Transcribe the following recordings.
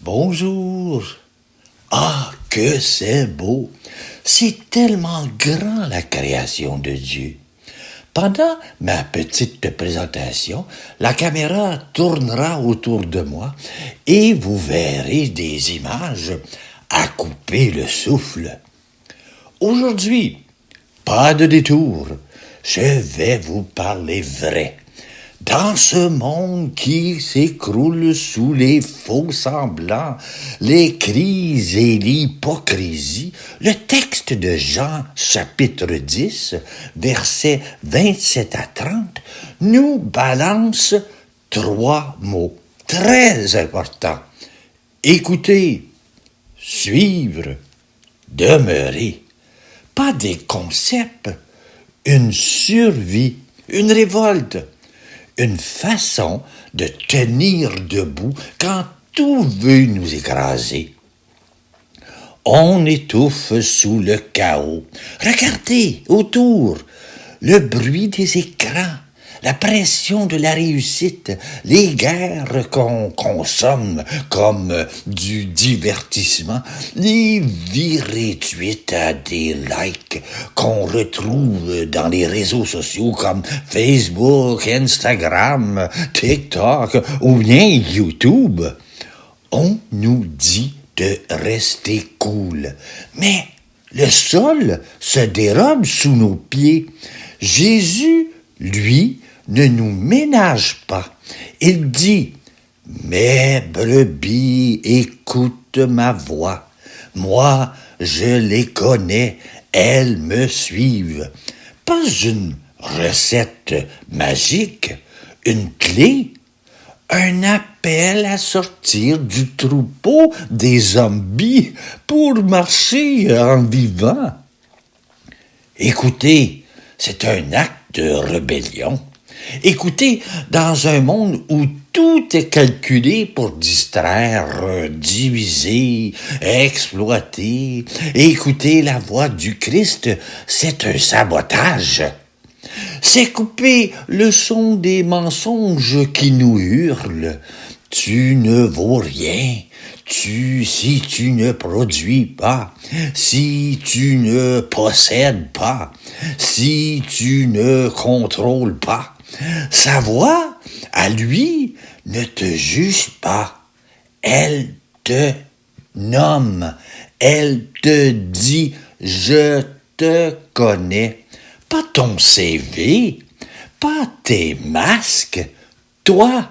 Bonjour. Ah, que c'est beau. C'est tellement grand la création de Dieu. Pendant ma petite présentation, la caméra tournera autour de moi et vous verrez des images à couper le souffle. Aujourd'hui, pas de détour, je vais vous parler vrai. Dans ce monde qui s'écroule sous les faux semblants, les crises et l'hypocrisie, le texte de Jean chapitre 10, versets 27 à 30, nous balance 3 mots très importants. Écoutez, suivre, demeurer. Pas des concepts, une survie, une révolte. Une façon de tenir debout quand tout veut nous écraser. On étouffe sous le chaos. Regardez autour, le bruit des écrans, la pression de la réussite, les guerres qu'on consomme comme du divertissement, les vies réduites à des likes qu'on retrouve dans les réseaux sociaux comme Facebook, Instagram, TikTok ou bien YouTube. On nous dit de rester cool, mais le sol se dérobe sous nos pieds. Jésus, lui, ne nous ménage pas. Il dit, « Mes brebis écoutent ma voix. Moi, je les connais, elles me suivent. » Pas une recette magique, une clé, un appel à sortir du troupeau des zombies pour marcher en vivant. Écoutez, c'est un acte de rébellion. Écoutez, dans un monde où tout est calculé pour distraire, diviser, exploiter, écouter la voix du Christ, c'est un sabotage. C'est couper le son des mensonges qui nous hurlent. Tu ne vaux rien. Si tu ne produis pas, si tu ne possèdes pas, si tu ne contrôles pas, sa voix, à lui, ne te juge pas. Elle te nomme. Elle te dit, je te connais. Pas ton CV, pas tes masques, toi.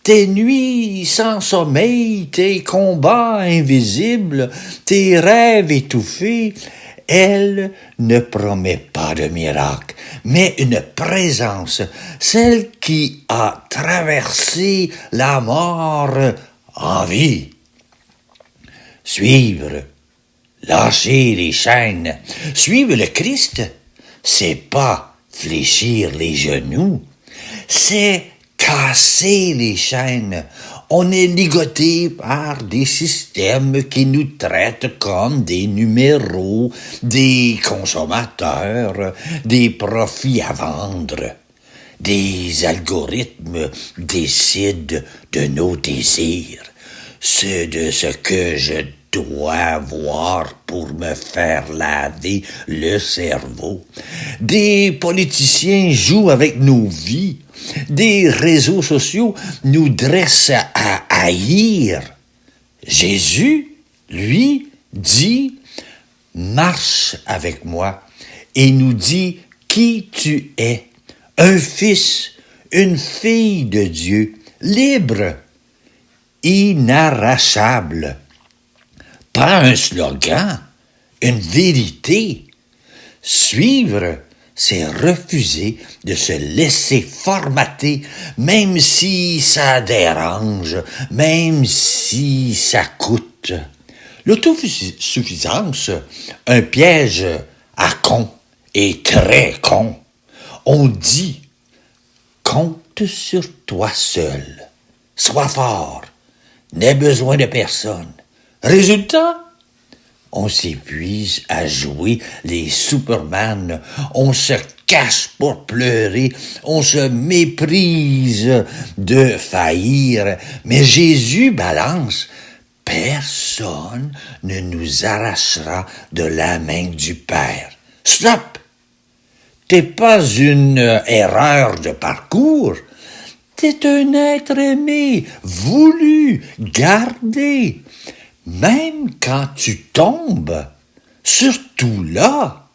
Tes nuits sans sommeil, tes combats invisibles, tes rêves étouffés, elle ne promet pas de miracle, mais une présence, celle qui a traversé la mort en vie. Suivre, lâcher les chaînes, suivre le Christ, c'est pas fléchir les genoux, c'est casser les chaînes. On est ligoté par des systèmes qui nous traitent comme des numéros, des consommateurs, des profits à vendre. Des algorithmes décident de nos désirs, de ce que je dois voir pour me faire laver le cerveau. Des politiciens jouent avec nos vies. Des réseaux sociaux nous dressent à haïr. Jésus, lui, dit, marche avec moi et nous dit qui tu es. Un fils, une fille de Dieu, libre, inarrachable. Pas un slogan, une vérité. Suivre, c'est refuser de se laisser formater, même si ça dérange, même si ça coûte. L'autosuffisance, un piège à con et très con. On dit, compte sur toi seul, sois fort, n'aie besoin de personne. Résultat, on s'épuise à jouer les Superman, on se cache pour pleurer, on se méprise de faillir, mais Jésus balance. Personne ne nous arrachera de la main du Père. Stop! T'es pas une erreur de parcours. T'es un être aimé, voulu, gardé. Même quand tu tombes, surtout là,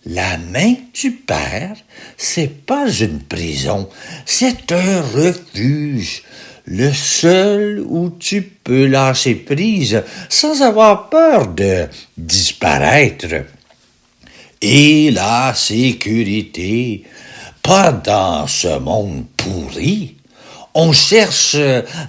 la main du Père, c'est pas une prison, c'est un refuge. Le seul où tu peux lâcher prise sans avoir peur de disparaître. Et la sécurité, pas dans ce monde pourri. On cherche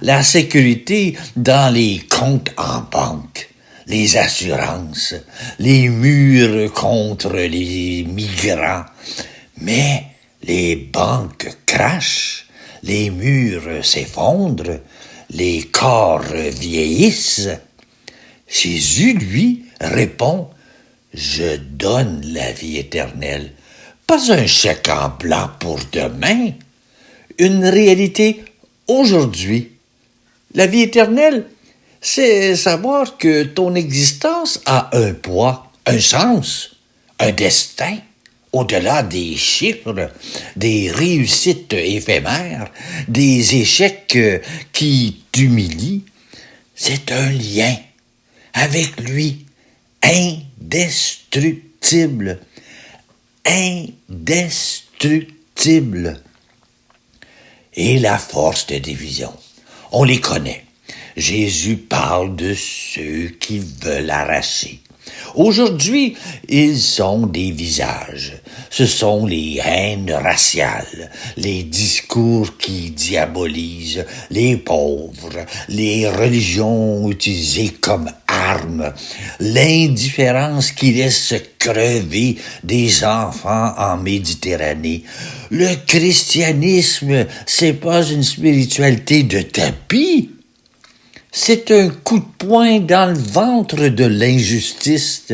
la sécurité dans les comptes en banque, les assurances, les murs contre les migrants. Mais les banques crachent, les murs s'effondrent, les corps vieillissent. Jésus, lui, répond: je donne la vie éternelle, pas un chèque en blanc pour demain, une réalité aujourd'hui. La vie éternelle, c'est savoir que ton existence a un poids, un sens, un destin, au-delà des chiffres, des réussites éphémères, des échecs qui t'humilient. C'est un lien avec lui, indestructible. Indestructible. Et la force de division, on les connaît. Jésus parle de ceux qui veulent arracher. Aujourd'hui, ils ont des visages. Ce sont les haines raciales, les discours qui diabolisent les pauvres, les religions utilisées comme armes, l'indifférence qui laisse crever des enfants en Méditerranée. Le christianisme, c'est pas une spiritualité de tapis. C'est un coup de poing dans le ventre de l'injustice.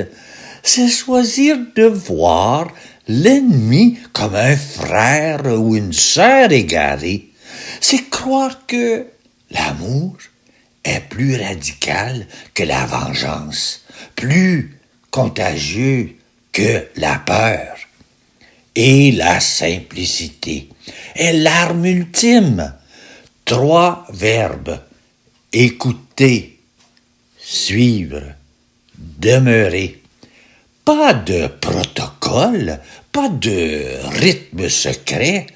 C'est choisir de voir l'ennemi comme un frère ou une sœur égarée. C'est croire que l'amour est plus radical que la vengeance, plus contagieux que la peur. Et la simplicité est l'arme ultime. 3 verbes. Écouter, suivre, demeurer. Pas de protocole, pas de rythme secret.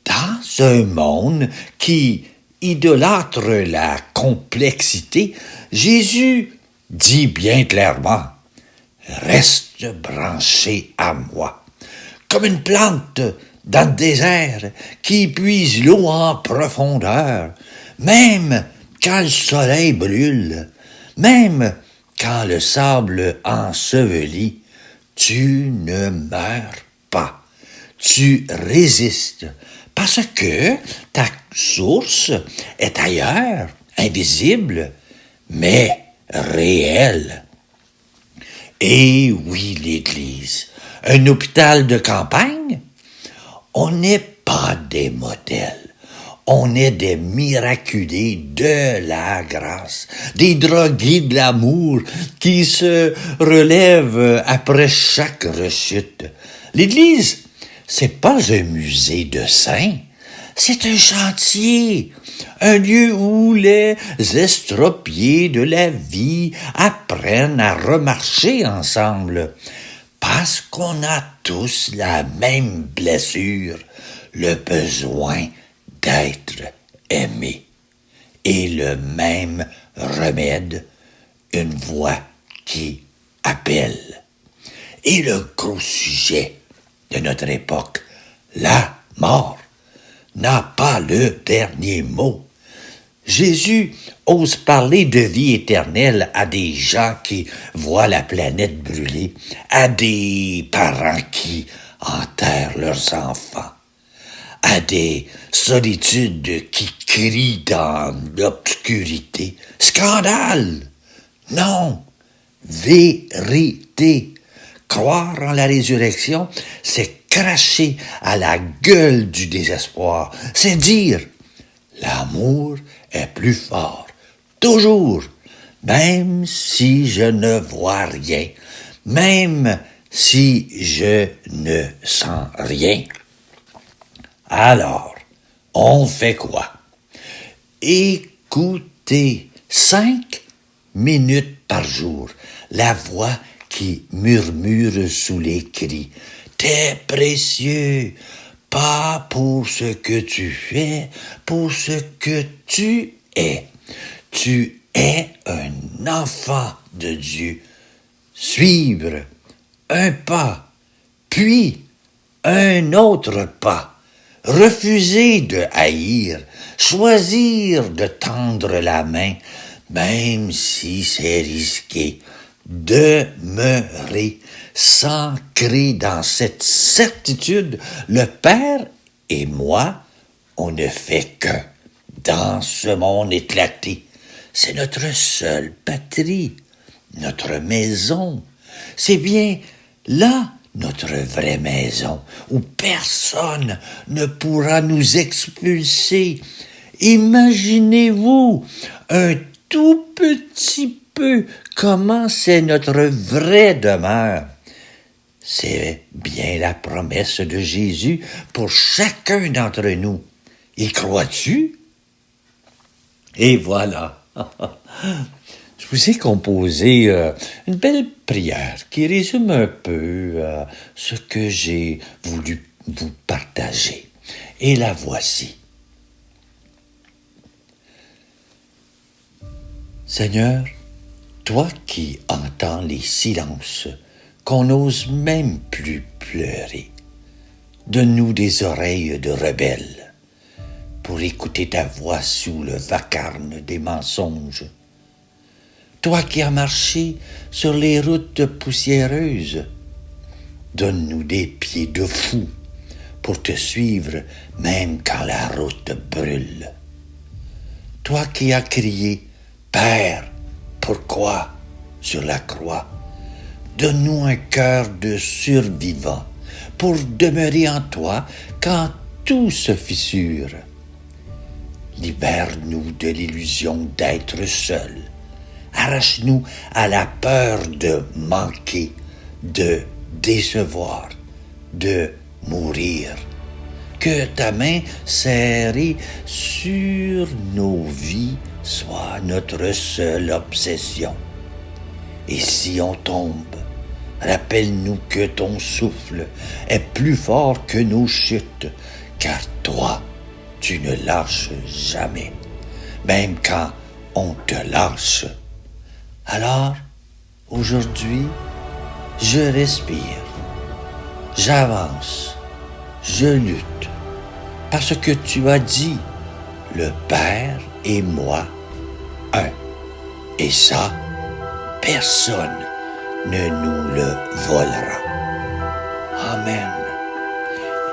Dans un monde qui idolâtre la complexité, Jésus dit bien clairement: reste branché à moi, comme une plante dans le désert qui puise l'eau en profondeur, même quand le soleil brûle, même quand le sable ensevelit, tu ne meurs pas. Tu résistes parce que ta source est ailleurs, invisible, mais réelle. Et oui, l'Église, un hôpital de campagne, on n'est pas des modèles. On est des miraculés de la grâce, des drogués de l'amour qui se relèvent après chaque rechute. L'Église, c'est pas un musée de saints, c'est un chantier, un lieu où les estropiés de la vie apprennent à remarcher ensemble, parce qu'on a tous la même blessure, le besoin d'être aimé, et le même remède, une voix qui appelle. Et le gros sujet de notre époque, la mort, n'a pas le dernier mot. Jésus ose parler de vie éternelle à des gens qui voient la planète brûler, à des parents qui enterrent leurs enfants, à des solitudes qui crient dans l'obscurité. Scandale! Non, vérité. Croire en la résurrection, c'est cracher à la gueule du désespoir. C'est dire, l'amour est plus fort, toujours, même si je ne vois rien, même si je ne sens rien. Alors, on fait quoi? Écoutez 5 minutes par jour la voix qui murmure sous les cris. T'es précieux, pas pour ce que tu fais, pour ce que tu es. Tu es un enfant de Dieu. Suivre un pas, puis un autre pas. Refuser de haïr, choisir de tendre la main, même si c'est risqué. Demeurer, s'ancrer dans cette certitude, le Père et moi, on ne fait qu'un dans ce monde éclaté. C'est notre seule patrie, notre maison. C'est bien là notre vraie maison, où personne ne pourra nous expulser. Imaginez-vous un tout petit peu comment c'est notre vraie demeure. C'est bien la promesse de Jésus pour chacun d'entre nous. Y crois-tu? Et voilà. Je vous ai composé une belle prière qui résume un peu ce que j'ai voulu vous partager. Et la voici. Seigneur, toi qui entends les silences, qu'on n'ose même plus pleurer, donne-nous des oreilles de rebelles pour écouter ta voix sous le vacarme des mensonges. Toi qui as marché sur les routes poussiéreuses, donne-nous des pieds de fou pour te suivre même quand la route brûle. Toi qui as crié « Père, pourquoi ?» sur la croix, donne-nous un cœur de survivant pour demeurer en toi quand tout se fissure. Libère-nous de l'illusion d'être seul. Arrache-nous à la peur de manquer, de décevoir, de mourir. Que ta main serrée sur nos vies soit notre seule obsession. Et si on tombe, rappelle-nous que ton souffle est plus fort que nos chutes, car toi, tu ne lâches jamais, même quand on te lâche. Alors, aujourd'hui, je respire, j'avance, je lutte, parce que tu as dit, le Père et moi, un. Et ça, personne ne nous le volera. Amen.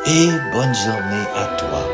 Et bonne journée à toi.